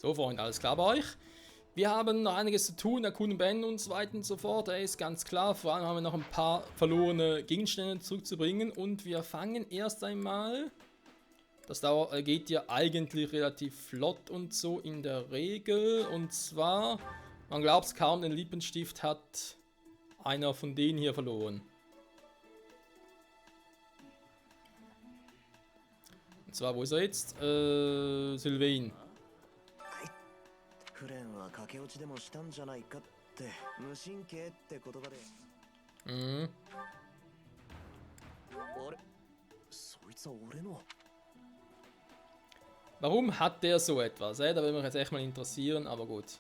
So, Freunde, alles klar bei euch? Wir haben noch einiges zu tun, erkunden Ben und so weiter und so fort. Ist ganz klar. Vor allem haben wir noch ein paar verlorene Gegenstände zurückzubringen. Und wir fangen erst einmal... Das geht ja eigentlich relativ flott und so in der Regel. Und zwar, man glaubt es kaum, den Lippenstift hat einer von denen hier verloren. Und zwar, wo ist er jetzt? Sylvain. Mhm. Warum hat der so etwas? Da würde mich jetzt echt mal interessieren, aber gut.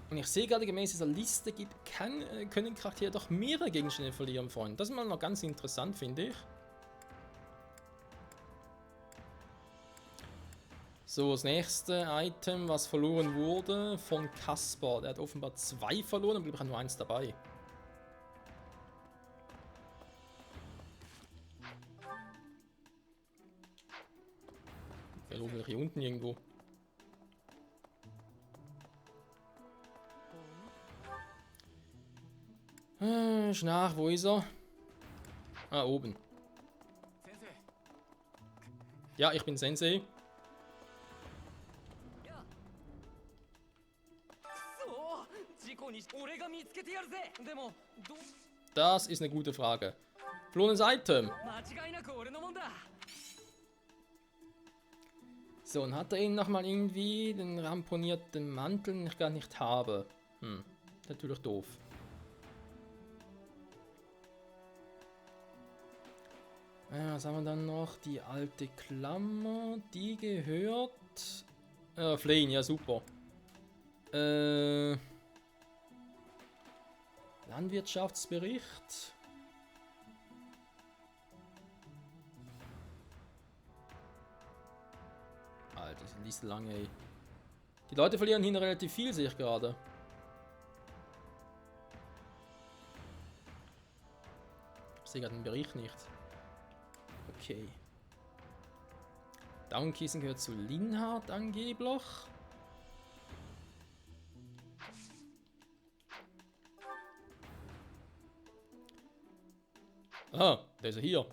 Und ich sehe gerade, gemäß dieser Liste können Charaktere doch mehrere Gegenstände verlieren, Freunde. Das ist mal noch ganz interessant, finde ich. So, das nächste Item, was verloren wurde, von Kaspar. Der hat offenbar 2 verloren, aber ich habe nur 1 dabei. Der oben hier unten irgendwo. Schnach, wo ist er? Ah, oben. Ja, ich bin Sensei. Das ist eine gute Frage. Verlorenes Item. So, und hat er eben nochmal irgendwie den ramponierten Mantel, den ich gar nicht habe. Natürlich doof. Was haben wir dann noch? Die alte Klammer, die gehört... Flane, ja super. Landwirtschaftsbericht. Alter, die Liste lange, ey. Die Leute verlieren hier relativ viel, sehe ich gerade. Ich sehe gerade den Bericht nicht. Okay. Downkissen gehört zu Linhard angeblich. Ah, der ist ja hier.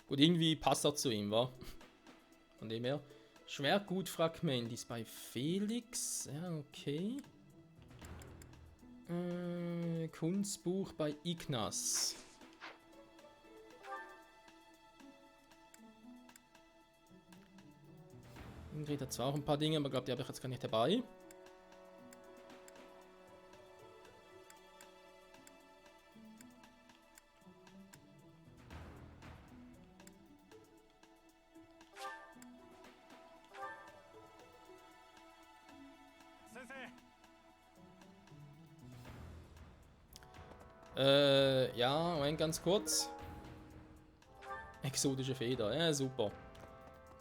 Gut, irgendwie passt er zu ihm, wa? Von dem her. Schwertgutfragment ist bei Felix. Ja, okay. Kunstbuch bei Ignas. Ingrid hat zwar auch ein paar Dinge, aber ich glaube, die habe ich jetzt gar nicht dabei. Ja, Moment, ganz kurz. Exotische Feder, ja, super.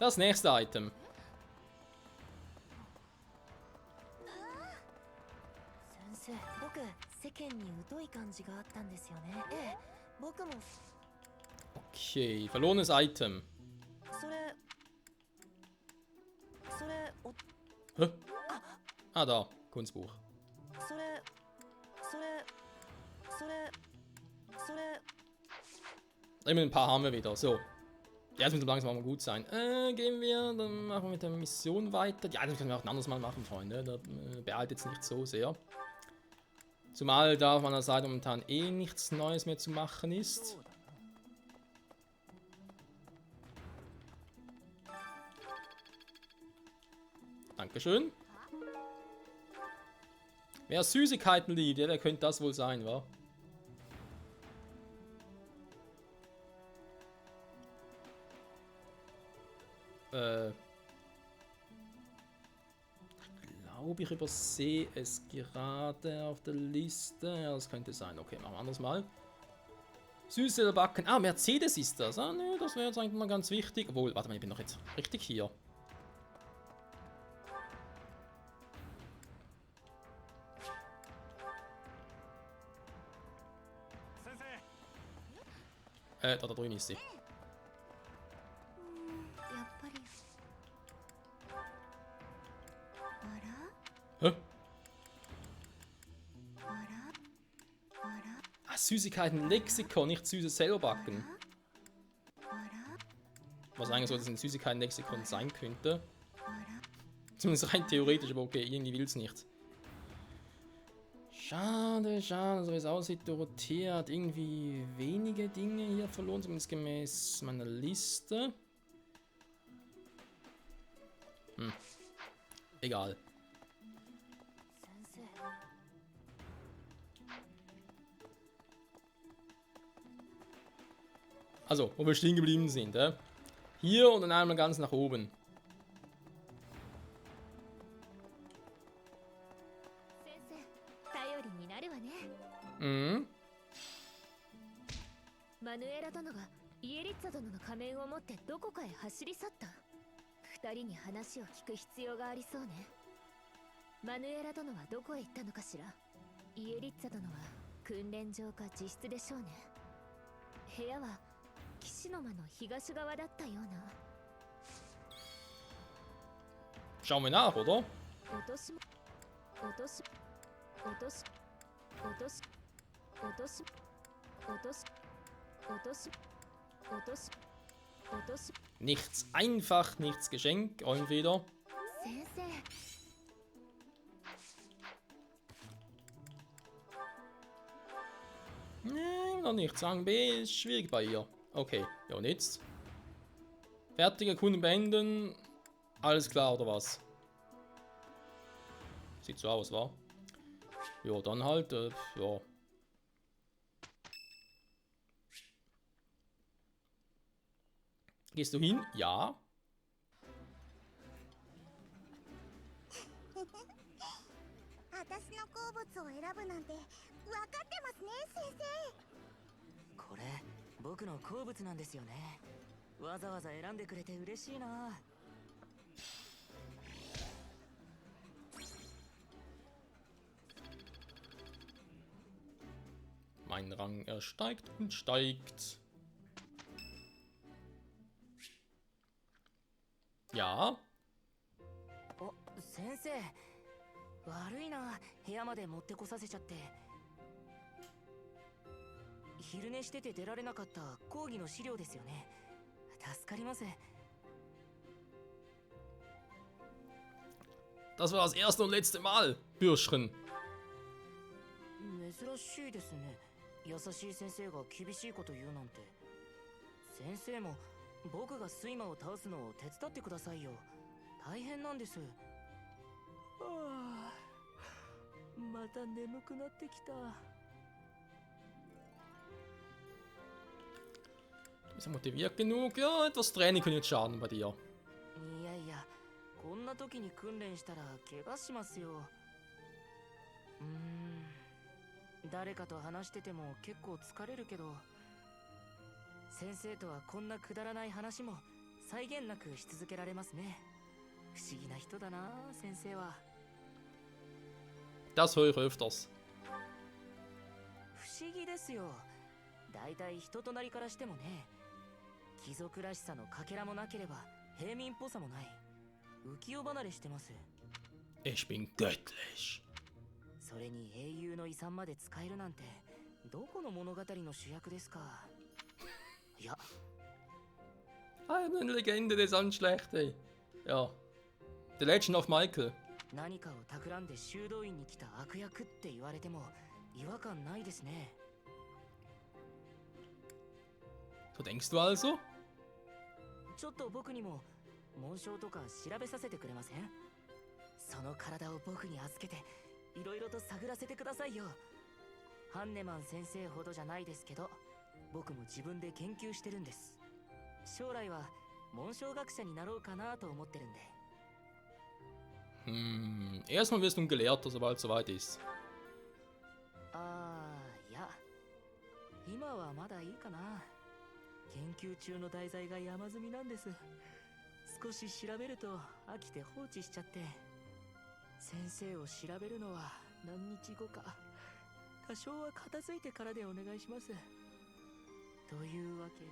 Das nächste Item. Okay, verlorenes Item. Hä? Ah, da, Kunstbuch. Immer ein paar haben wir wieder, so. Jetzt müssen wir langsam mal gut sein. Gehen wir, dann machen wir mit der Mission weiter. Ja, das können wir auch ein anderes Mal machen, Freunde. Da beeilt jetzt nicht so sehr. Zumal da auf meiner Seite momentan eh nichts Neues mehr zu machen ist. Dankeschön. Wer Süßigkeiten liebt, ja, der könnte das wohl sein, wa? Ich glaube, ich übersehe es gerade auf der Liste. Ja, das könnte sein. Okay, machen wir anders mal. Süße Backen. Ah, Mercedes ist das. Ah, ne, das wäre jetzt eigentlich mal ganz wichtig. Obwohl, warte mal, ich bin doch jetzt richtig hier. Da drüben ist sie. やっぱりあら Hä? あらあら Ah, Süßigkeiten-Lexikon, nicht Süße selber backen. あら Was eigentlich so das ein Süßigkeiten-Lexikon sein könnte. あら Zumindest rein theoretisch, aber okay, irgendwie will es nicht. Schade, schade, so wie es aussieht, Dorothea hat irgendwie wenige Dinge hier verloren, zumindest gemäß meiner Liste. Egal. 先生 Also, wo wir stehen geblieben sind, Hier und dann einmal ganz nach oben. 先生頼りになるわね Mhm. マヌエラ殿がイエリッツァ殿の仮面を持ってどこかへ走り去った二人に話を聞く必要がありそうねマヌエラ殿はどこへ行ったのかしらイエリッツァ殿は訓練場か自室でしょうね部屋は騎士の間の東側だったような Schauen wir nach, oder? 落とし落とし落とし落とし落とし落とし落とし落とし落とし Nichts einfach, nichts Geschenk, entweder. 先生 Nee, noch nichts. Rang B ist schwierig bei ihr. Okay, ja und jetzt? Fertige Kunden beenden. Alles klar, oder was? Sieht so aus, wa? Ja, dann halt, ja. Gehst du hin? Ja. 私の好物を選ぶなんて分かってますね先生これ僕の好物なんですよねわざわざ選んでくれて嬉しいな Mein Rang, er steigt und steigt. Ja. お先生悪いな部屋まで持ってこさせちゃって昼寝してて出られなかった講義の資料ですよね助かります Das war das erste und letzte Mal, Bürschchen. 珍しいですね優しい先生が厳しいこと言うなんて先生も僕が睡魔を倒すのを手伝ってくださいよ大変なんですはあまた眠くなってきた Du bist ja motiviert genug. Ja, etwas Training könnte jetzt schaden bei dir. いやいやこんな時に訓練したら怪我しますよ誰かと話してても結構疲れるけど先生とはこんなくだらない話も際限なくし続けられますね不思議な人だな先生は Das höre ich öfters. 不思議ですよだいたい人となりからしてもね貴族らしさのかけらもなければ平民っぽさもない浮世離れしてます Ich bin göttlich. それに英雄の遺産まで使えるなんてどこの物語の主役ですかいや Eine Legende des Anschlechte. Ja. The Legend of Michael. 何かを企んで修道院に来た悪役って言われても違和感ないですね So denkst du also? ちょっと僕にも紋章とか調べさせてくれませんその体を僕に預けていろいろと探らせてくださいよハンネマン先生ほどじゃないですけど僕も自分で研究してるんです将来は紋章学者になろうかなと思ってるんで Erstmal wirst du ein Gelehrter, sobald es soweit ist. いや今はまだいいかな研究中の題材が山積みなんです少し調べると飽きて放置しちゃって先生を調べるのは何日後か多少は片付いてからでお願いしますというわけで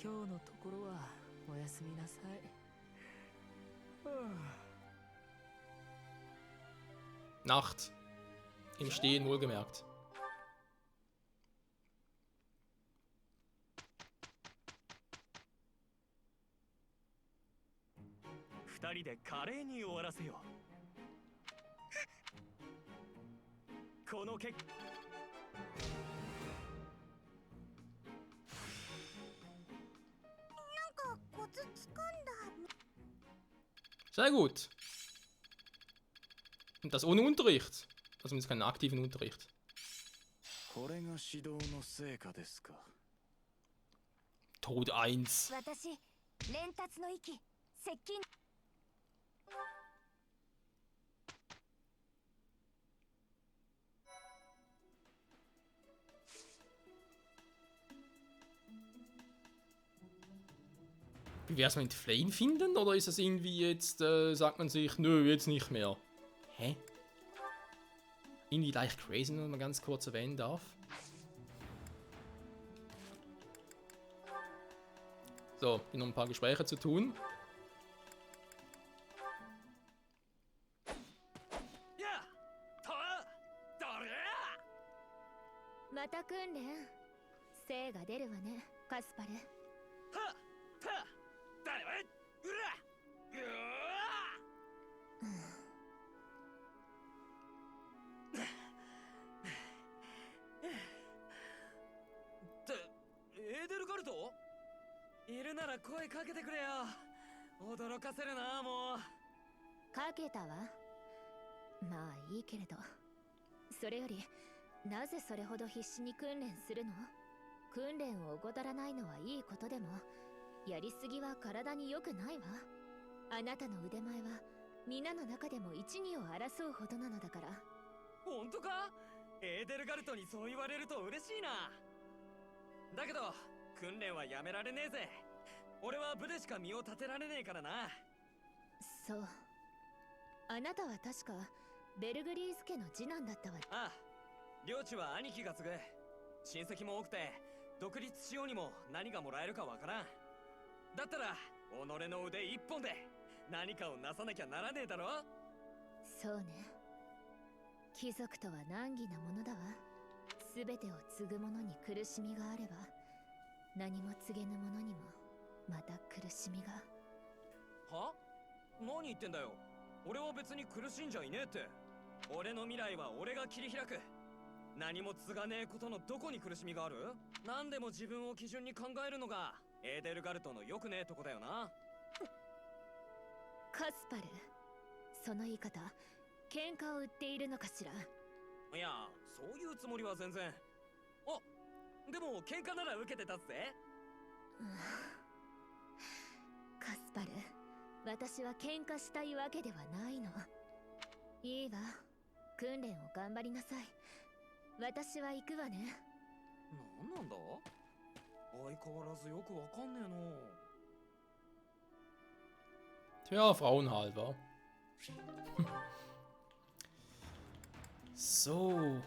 今日のところはおやすみなさい。Nacht. Im Stehen wohlgemerkt. 2人で華麗に終わらせよう。この結なんかコツつかんだ。 Sehr gut. Und das ohne Unterricht. Also zumindest keinen aktiven Unterricht. これが指導の成果ですか。 Tod 1. 私連達の息接近。 Wie wär's mit Flame finden? Oder ist es irgendwie jetzt, sagt man sich, nö, jetzt nicht mehr? Hä? Irgendwie leicht crazy, wenn man ganz kurz erwähnen darf. So, hier noch ein paar Gespräche zu tun. また訓練精が出るわねカスパル。エーデルガルトいるなら声かけてくれよ。驚かせるなもう。かけたわ。まあいいけれど、それよりなぜそれほど必死に訓練するの？訓練を怠らないのはいいことでも、やりすぎは体に良くないわ。あなたの腕前は皆の中でも一二を争うほどなのだから。本当か？エーデルガルトにそう言われると嬉しいな。だけど訓練はやめられねえぜ。俺は部でしか身を立てられねえからな。そう。あなたは確かベルグリーズ家の次男だったわ。ああ、領地は兄貴が継ぐ。親戚も多くて独立しようにも何がもらえるかわからん。だったら己の腕一本で何かをなさなきゃならねえだろ。そうね。貴族とは難儀なものだわ。全てを継ぐ者に苦しみがあれば、何も告げぬ者にもまた苦しみが。は？何言ってんだよ。俺は別に苦しんじゃいねえって。俺の未来は俺が切り開く。何も継がねえことのどこに苦しみがある？何でも自分を基準に考えるのがエーデルガルトのよくねえとこだよな。カスパル、その言い方、喧嘩を売っているのかしら。いや、そういうつもりは全然。あ、でも喧嘩なら受けて立つぜ。カスパル、私は喧嘩したいわけではないの。いいわ、訓練を頑張りなさい。私は行くわね。なんだ？相変わらずよくわかんねえの。Tja, Frauen halt, wa? So.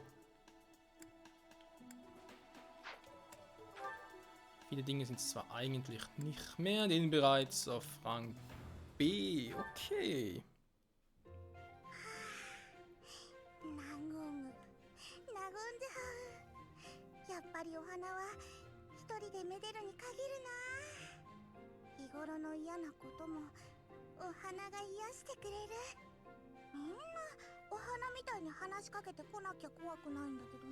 Viele Dinge sind es zwar eigentlich nicht mehr, den bereits auf Rang B. Okay. 和む。和んじゃう。やっぱりお花は一人でめでるに限るな。日頃の嫌なこともお花が癒してくれる。みんなお花みたいに話しかけてこなきゃ怖くないんだけど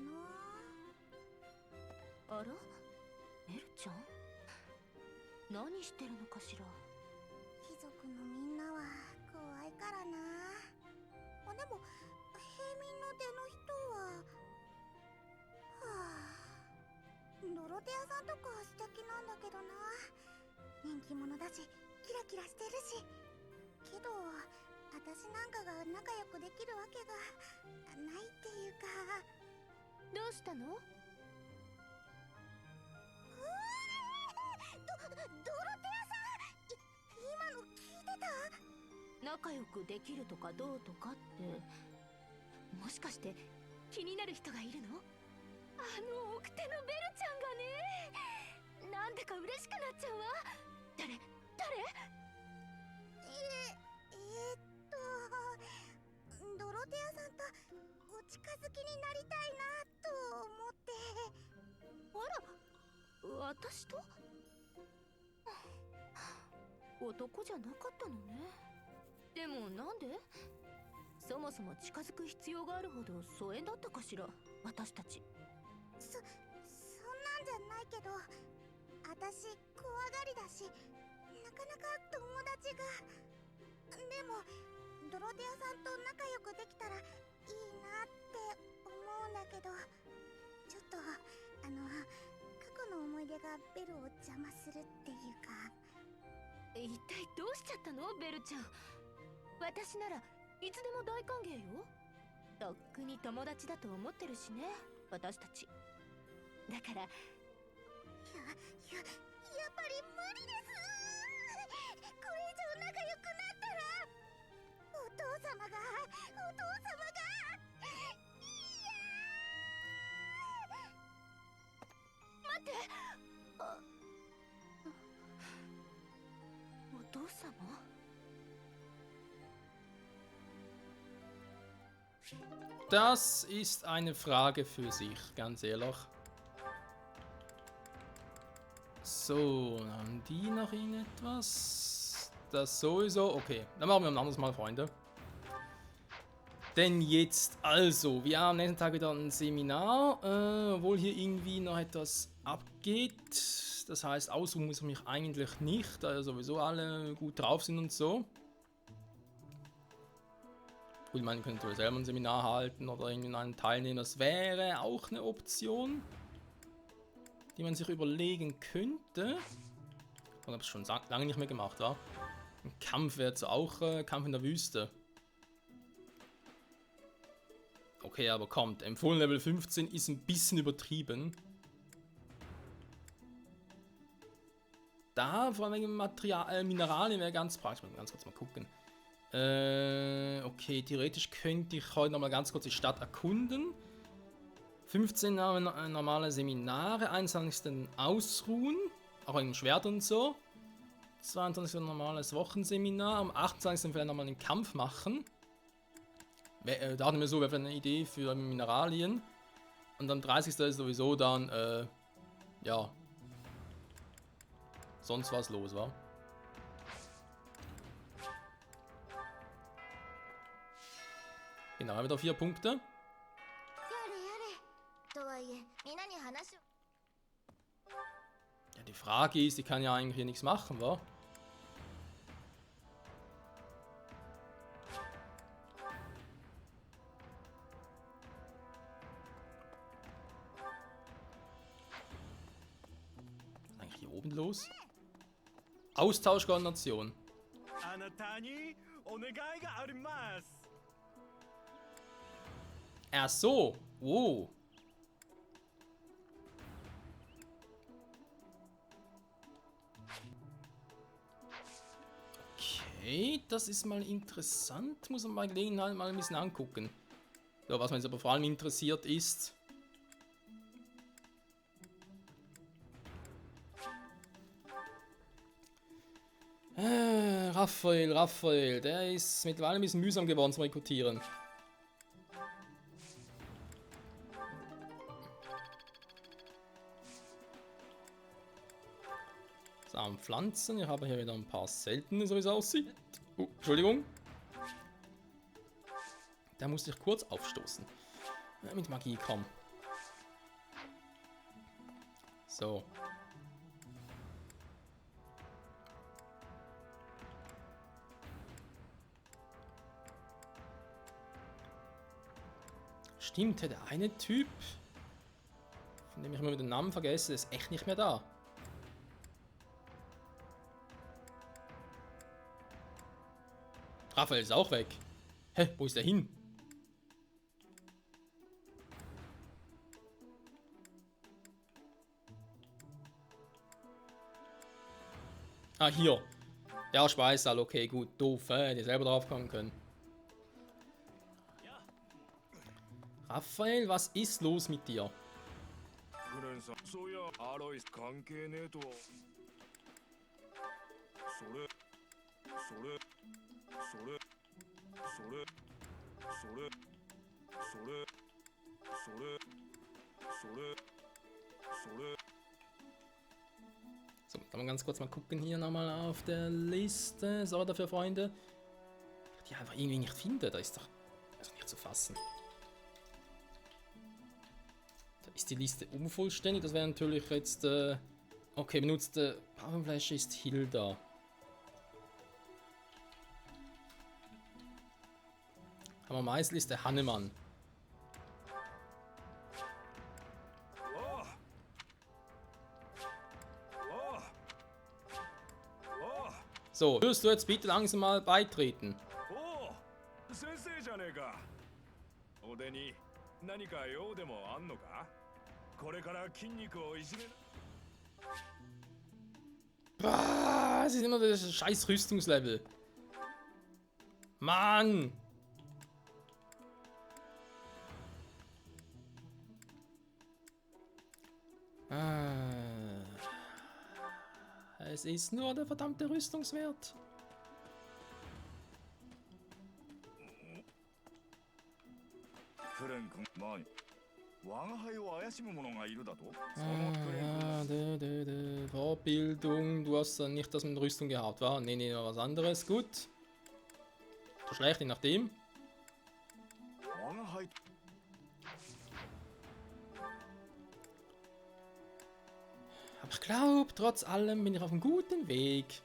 な。あら、エルちゃん、何してるのかしら。貴族のみんなは怖いからな。あ、でも平民の出の人はドロテアさんとか素敵なんだけどな。人気者だしキラキラしてるし。けど私なんかが仲良くできるわけがないっていうか。どうしたの？ドロテアさん、今の聞いてた？仲良くできるとかどうとかって、もしかして気になる人がいるの？あの奥手のベルちゃんがね、なんでか嬉しくなっちゃうわ。誰ドロテアさんとお近づきになりたいなと思って。あら、私と男じゃなかったのね。でもなんで？そもそも近づく必要があるほど疎遠だったかしら、私たち。そんなんじゃないけど、私怖がりだし、なかなか友達が。でもドロテアさんと仲良くできたらいいなって思うんだけど、ちょっと過去の思い出がベルを邪魔するっていうか。一体どうしちゃったの、ベルちゃん。私ならいつでも大歓迎よ。とっくに友達だと思ってるしね、私たち。だからやっぱり無理です。これ以上仲良くなったらお父様が待って。お父様？Das ist eine Frage für sich, ganz ehrlich. So, haben die noch irgendetwas? Das sowieso. Okay, dann machen wir ein anderes Mal, Freunde. Denn jetzt, also, wir haben am nächsten Tag wieder ein Seminar, obwohl hier irgendwie noch etwas abgeht. Das heißt, ausruhen muss ich mich eigentlich nicht, da ja sowieso alle gut drauf sind und so. Gut, man könnte selber ein Seminar halten oder irgendwie an einem teilnehmen. Das wäre auch eine Option, die man sich überlegen könnte. Ich habe es schon lange nicht mehr gemacht, wa? Ein Kampf wäre jetzt auch Kampf in der Wüste. Okay, aber kommt, empfohlen Level 15 ist ein bisschen übertrieben. Da, vor allem wegen Mineralien wäre ganz praktisch. Ich muss ganz kurz mal gucken. Okay, theoretisch könnte ich heute noch mal ganz kurz die Stadt erkunden. 15 normale Seminare, 21. Ausruhen, auch im Schwert und so. 22. normales Wochenseminar, am 28. vielleicht nochmal einen Kampf machen. Da hatten wir so eine Idee für Mineralien. Und am 30. ist sowieso dann, ja, sonst was los war. Genau, wieder 4 Punkte. Ja, die Frage ist, ich kann ja eigentlich hier nichts machen, wa? Was ist eigentlich hier oben los? Austauschkoordination. Ach so, wow. Okay, das ist mal interessant. Muss man bei Gelegenheit mal ein bisschen angucken. So, was mich jetzt aber vor allem interessiert ist. Raphael, der ist mittlerweile ein bisschen mühsam geworden zum Rekrutieren. Pflanzen. Ich habe hier wieder ein paar seltene, so wie es aussieht. Entschuldigung. Da musste ich kurz aufstoßen. Mit Magie, komm. So. Stimmt, der eine Typ, von dem ich immer den Namen vergesse, ist echt nicht mehr da. Raphael ist auch weg. Hä, wo ist der hin? Ah, hier. Ja, Speissaal, okay, gut. Doof, hätte ich selber drauf kommen können. Raphael, was ist los mit dir? フレンさん、そういやアロイス関係ねえと。それそれそれそれそれそれそれそれそれ。 So, kann man ganz kurz mal gucken hier nochmal auf der Liste. Sorry dafür, Freunde. Die einfach irgendwie nicht finde, da ist doch nicht zu fassen. Da ist die Liste unvollständig, das wäre natürlich jetzt, okay, benutzte Waffenfläche ist Hilda. Aber Meißel ist der Hannemann. So, würdest du jetzt bitte langsam mal beitreten? 先生じゃねえか。俺に何か用でもあんのか。これから筋肉をいじめ。 Ah, es ist immer das scheiß Rüstungslevel. Mann! Es ist nur der verdammte Rüstungswert. フレン君、何？我が輩を怪しむ者がいるだと？その Ah, ja, Vorbildung. Du hast dann nicht das mit Rüstung gehabt, war? Nee, nee, was anderes. Gut. So schlecht, je nachdem. 我が輩。 Aber ich glaube, trotz allem bin ich auf einem guten Weg.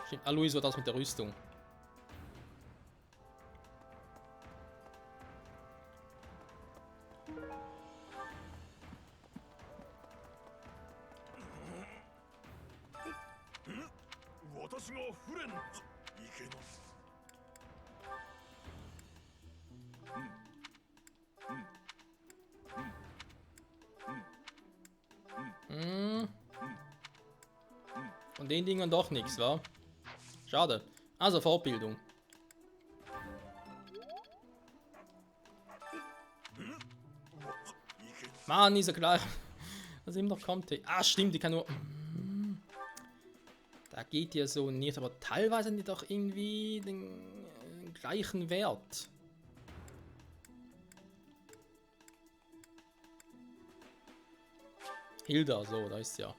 Stimmt, Alois war das mit der Rüstung. Von den Dingern doch nichts, wa? Schade. Also Fortbildung. Mann, dieser gleich. Was ihm noch kommt. Ah, stimmt, die kann nur. Da geht ja so nicht, aber teilweise haben die doch irgendwie den gleichen Wert. Hilda, so, da ist ja.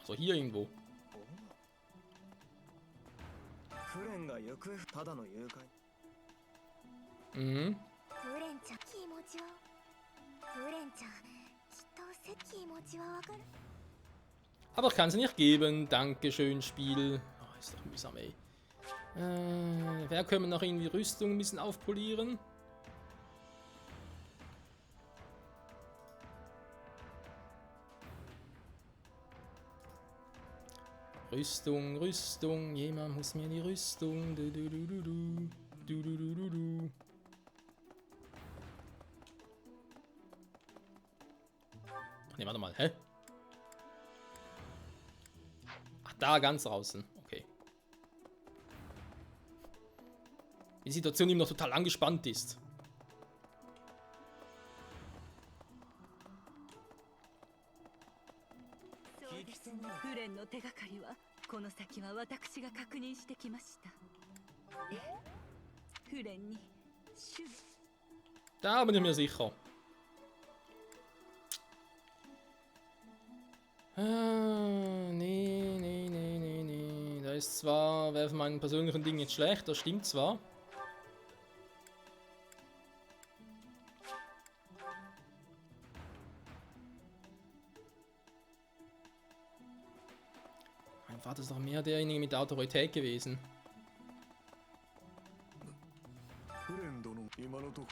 Also hier irgendwo. フレンが行方ただの誘拐。Mhm. フレンちゃん気持ちはフレンちゃんきっと気持ちはわかる Aber ich kann sie nicht geben. Dankeschön, Spiel. Oh, ist doch mühsam, ey. Wer können wir noch irgendwie Rüstung ein bisschen aufpolieren? Rüstung, Rüstung. Jemand muss mir die Rüstung. Du, du, du, du, du. Du, du, du, du, du. Ach nee, warte mal. Hä? Ach, da ganz draußen. Okay. Die Situation ihm noch total angespannt ist. Da bin ich mir sicher. Nee. Da ist zwar, wäre für meinen persönlichen Ding jetzt schlecht, das stimmt zwar. Mein Vater ist doch mehr derjenige mit der Autorität gewesen. フレン殿、今のとこ、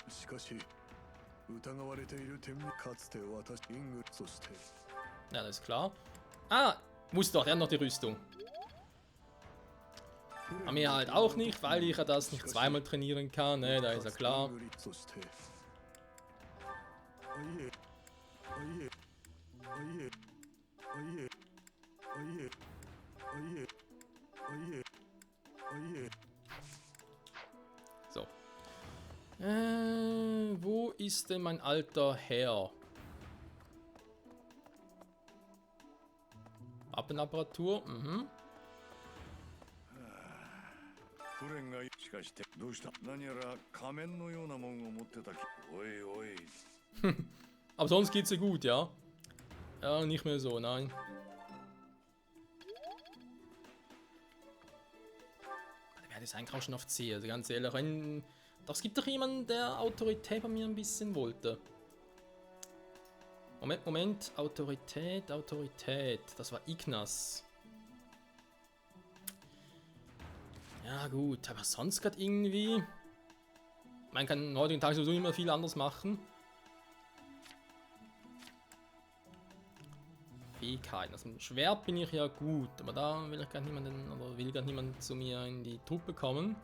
しかし疑われている点にかつて私イングそして Ja, das ist klar. Ah, wusste doch, er hat noch die Rüstung. Aber mir halt auch nicht, weil ich ja das nicht zweimal trainieren kann, ne, da ist ja klar. そしてあいえあいえあいえあいえあいえあいえあいえあいえ So. Wo ist denn mein alter Herr? Appenapparatur, フレンがしかしてどうした何やら仮面のようなもんを持ってたきおいおい Aber sonst geht's ihr gut, ja? Ja, nicht mehr so, nein. Der wäre das eigentlich auch schon auf C, also ganz ehrlich, wenn... Doch, es gibt doch jemanden, der Autorität bei mir ein bisschen wollte. Moment, Autorität. Das war Ignas. Ja gut, aber sonst gerade irgendwie... Man kann heutigen Tag sowieso nicht mehr viel anders machen. Fähigkeiten. Also mit Schwert bin ich ja gut, aber da will ich gar niemanden oder will gar niemand zu mir in die Truppe kommen.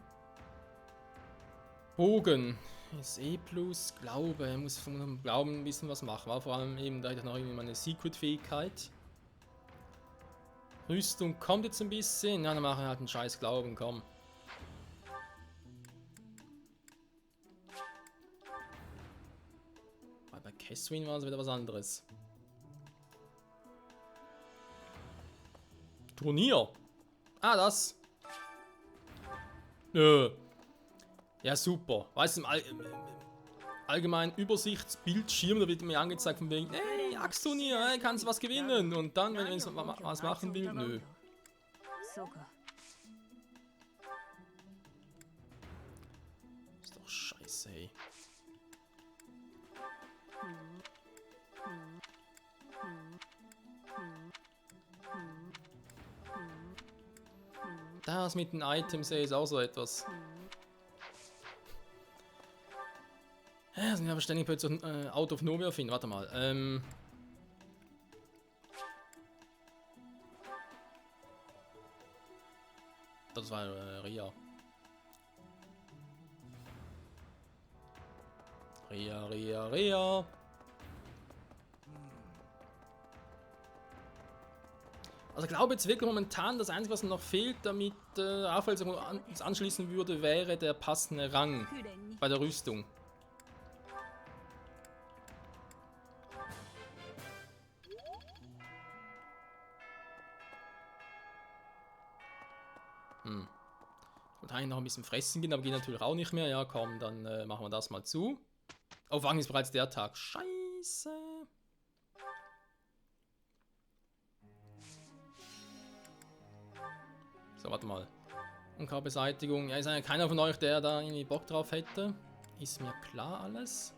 Bogen ist E+, Glaube. Er muss vom Glauben ein bisschen was machen. War vor allem eben, da ich noch irgendwie meine Secret-Fähigkeit. Rüstung kommt jetzt ein bisschen. Ja, dann mache ich halt einen scheiß Glauben, komm. Weil bei Keswin war es wieder was anderes. Turnier. Ah, das. Nö. Ja, super. Weißt du, im allgemeinen Übersichtsbildschirm, da wird mir angezeigt von wegen, hey, Axturnier, hey, kannst du was gewinnen? Und dann, wenn ich was machen will, nö. そうか。 Ist doch scheiße, ey. Das mit den Items, ey, ist auch so etwas. Ja, sind wir aber ständig plötzlich out of nowhere finden. Warte mal. Das war Ria. Ria. Also ich glaube jetzt wirklich momentan, das Einzige, was noch fehlt, damit Raphael uns anschließen würde, wäre der passende Rang bei der Rüstung. Ich wollte eigentlich noch ein bisschen fressen gehen, aber geht natürlich auch nicht mehr. Ja, komm, dann machen wir das mal zu. Oh, wann ist bereits der Tag? Scheiße. So, warte mal. Unkrautbeseitigung. Ja, ist eigentlich keiner von euch, der da irgendwie Bock drauf hätte. Ist mir klar alles.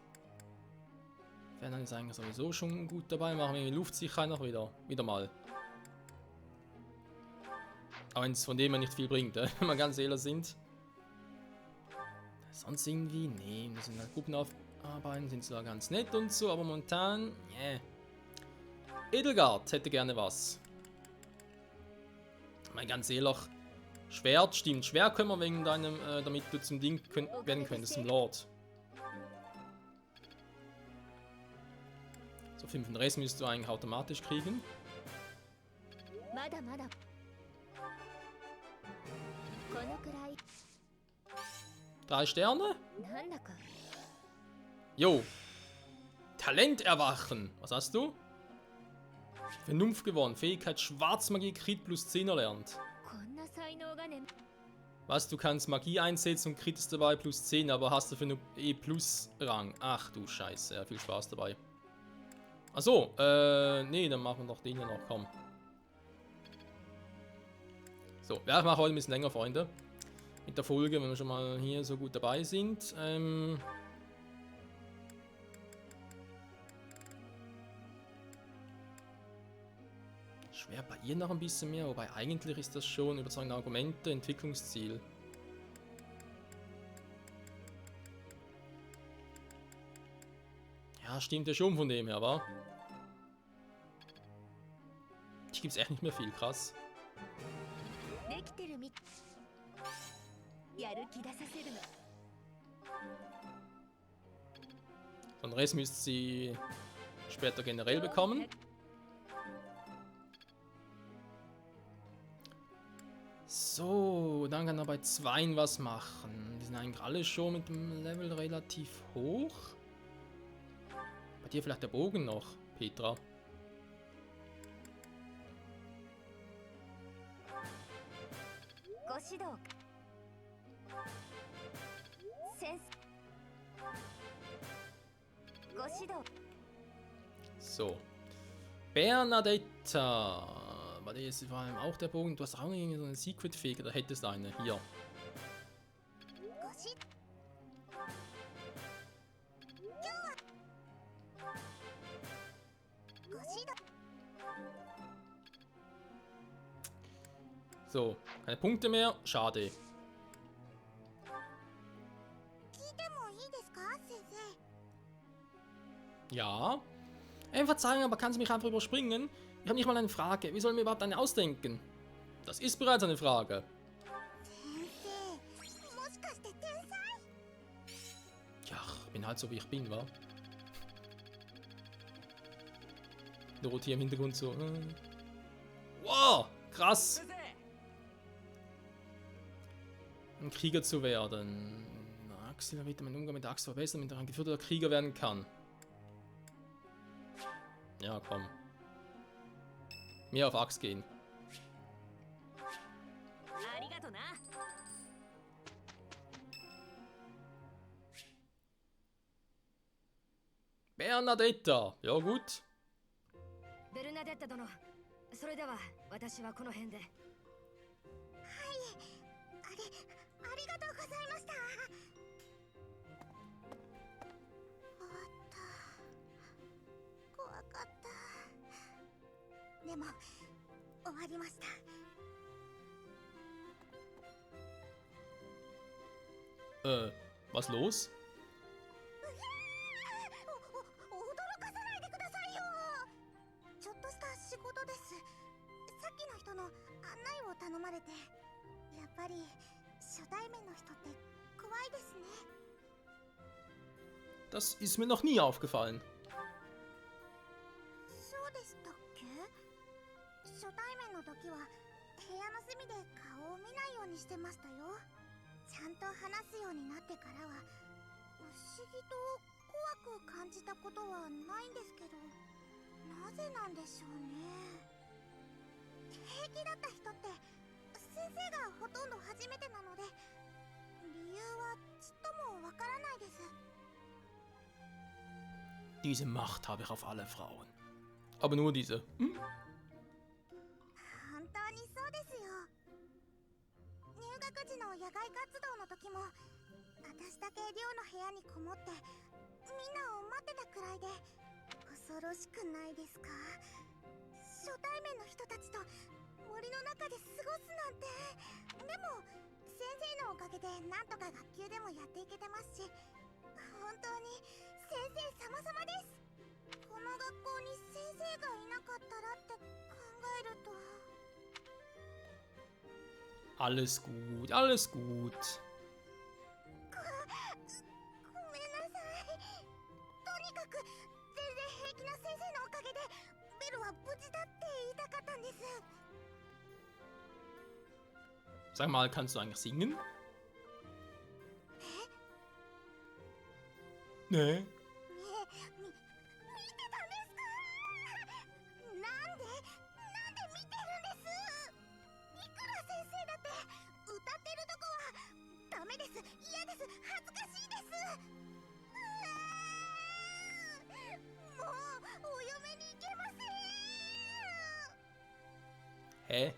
Fernand ist eigentlich sowieso schon gut dabei. Machen wir die Luftsicherheit noch wieder mal. Aber wenn es von dem her nicht viel bringt, wenn wir ganz ehrlich sind. Sonst irgendwie, nee, das sind halt Gruppenarbeiten, sind zwar ganz nett und so, aber momentan, Edelgard hätte gerne was. Mal ganz ehrlich, Schwert stimmt. Schwert können wir wegen deinem, damit du zum Ding werden könntest, zum Lord. So 5 Rest müsstest du eigentlich automatisch kriegen. 3 Sterne? Jo. Talent erwachen. Was hast du? Vernunft gewonnen. Fähigkeit Schwarzmagie Crit plus 10 erlernt. Was, du kannst Magie einsetzen und krittest dabei plus 10, aber hast dafür nur E plus Rang. Ach du Scheiße, ja, viel Spaß dabei. Achso, nee, dann machen wir doch den hier noch, komm. So, ja, ich mache heute ein bisschen länger, Freunde. Mit der Folge, wenn wir schon mal hier so gut dabei sind. Schwer bei ihr noch ein bisschen mehr, wobei eigentlich ist das schon überzeugende Argumente, Entwicklungsziel. Ja, stimmt ja schon von dem her, wa? Hier gibt's echt nicht mehr viel, krass. やる気出させるの。 Den Rest müsst sie später generell bekommen. So, dann kann er bei 2 was machen. Die sind eigentlich alle schon mit dem Level relativ hoch. Bei dir vielleicht der Bogen noch, Petra. So. Bernadetta. Bei dir ist vor allem auch der Bogen. Du hast auch irgendwie so eine Secret-Fähigkeit. Da hättest du eine. Hier. ごしごしど So. Keine Punkte mehr. Schade. 聞いてもいいですか先生 Ja. Verzeihen, aber kann sie mich einfach überspringen? Ich habe nicht mal eine Frage. Wie soll mir überhaupt eine ausdenken? Das ist bereits eine Frage. 先生もしかして天才 Ja, ich bin halt so wie ich bin, wa? Dorothea im Hintergrund so. Wow, krass. 先生 Ein Krieger zu werden. Axel wird meinen Umgang mit der Axt verbessern, damit er ein geführter Krieger werden kann. Ja, komm. Mehr auf Axt gehen. ありがとな。 Bernadetta. Ja, gut. ベルナデッタ殿、それでは私はこの辺で。ありがとうございました。終わった。怖かった。でも終わりました。 Was los? 驚かさないでくださいよ。ちょっとした仕事です。さっきの人の案内を頼まれて、やっぱり初対面の人って怖いですね。 Das ist mir noch nie aufgefallen. そうでしたっけ？初対面の時は部屋の隅で顔を見ないようにしてましたよ。ちゃんと話すようになってからは不思議と怖く感じたことはないんですけど、なぜなんでしょうね。平気だった人って先生がほとんど初めてなので、理由はちっともわからないです。 Diese Macht habe ich auf alle Frauen. Aber nur diese. Hm? 本当にそうですよ。入学時の野外活動の時も私だけ寮の部屋にこもってみんなを待ってたくらいで恐ろしくないですか？初対面の人たちと森の中で過ごすなんて。でも先生のおかげでなんとか学級でもやっていけてますし、本当に先生様々です。この学校に先生がいなかったらって考えると。 Alles gut, alles gut. ごめんなさい。とにかく全然平気な先生のおかげでベルは無事だって言いたかったんです。 Sag mal, kannst du eigentlich singen? Nee. 見てたんですか？なんで見てるんです。いくら先生だって歌ってるとこはダメです。嫌です。恥ずかしいです。もうお嫁に行けません。 Hä?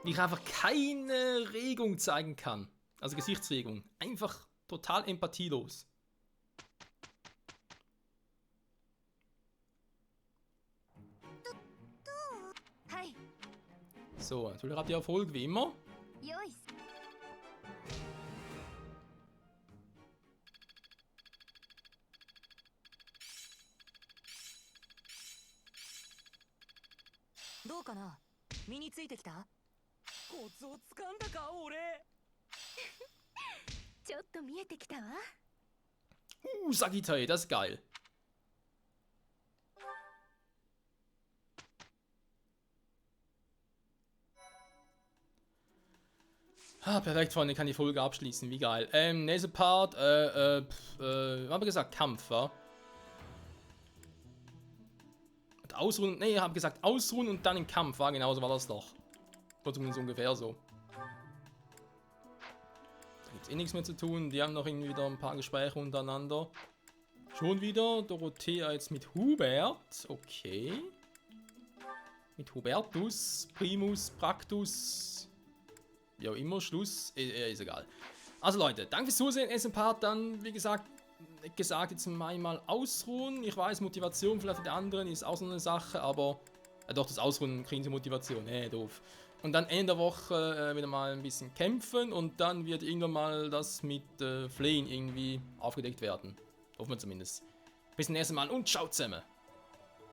Wie ich einfach keine Regung zeigen kann. Also Gesichtsregung. Einfach total empathielos. So, natürlich habt ihr Erfolg wie immer. よい。 So, どうかな、身についてきた？コツをつかんだか俺。ちょっと見えてきたわ。Sagittei, das ist geil. Ah, perfekt, Freunde, kann die Folge abschließen. Wie geil. Nächster Part, haben wir gesagt, Kampf, wa? Und ausruhen, nee, ich habe gesagt, ausruhen und dann in Kampf, war genauso war das doch. War zumindest ungefähr so. Da gibt es eh nichts mehr zu tun. Die haben noch irgendwie wieder ein paar Gespräche untereinander. Schon wieder Dorothea jetzt mit Hubert. Okay. Mit Hubertus, Primus, Practus. Wie auch immer, Schluss. Ist egal. Also Leute, danke fürs Zusehen. Ersten Part dann, wie gesagt, jetzt mal ausruhen. Ich weiß, Motivation vielleicht für die anderen ist auch so eine Sache, aber doch, das Ausruhen kriegen sie Motivation. Doof. Und dann Ende der Woche wieder mal ein bisschen kämpfen und dann wird irgendwann mal das mit Flehen irgendwie aufgedeckt werden. Hoffen wir zumindest. Bis zum nächsten Mal und ciao zusammen.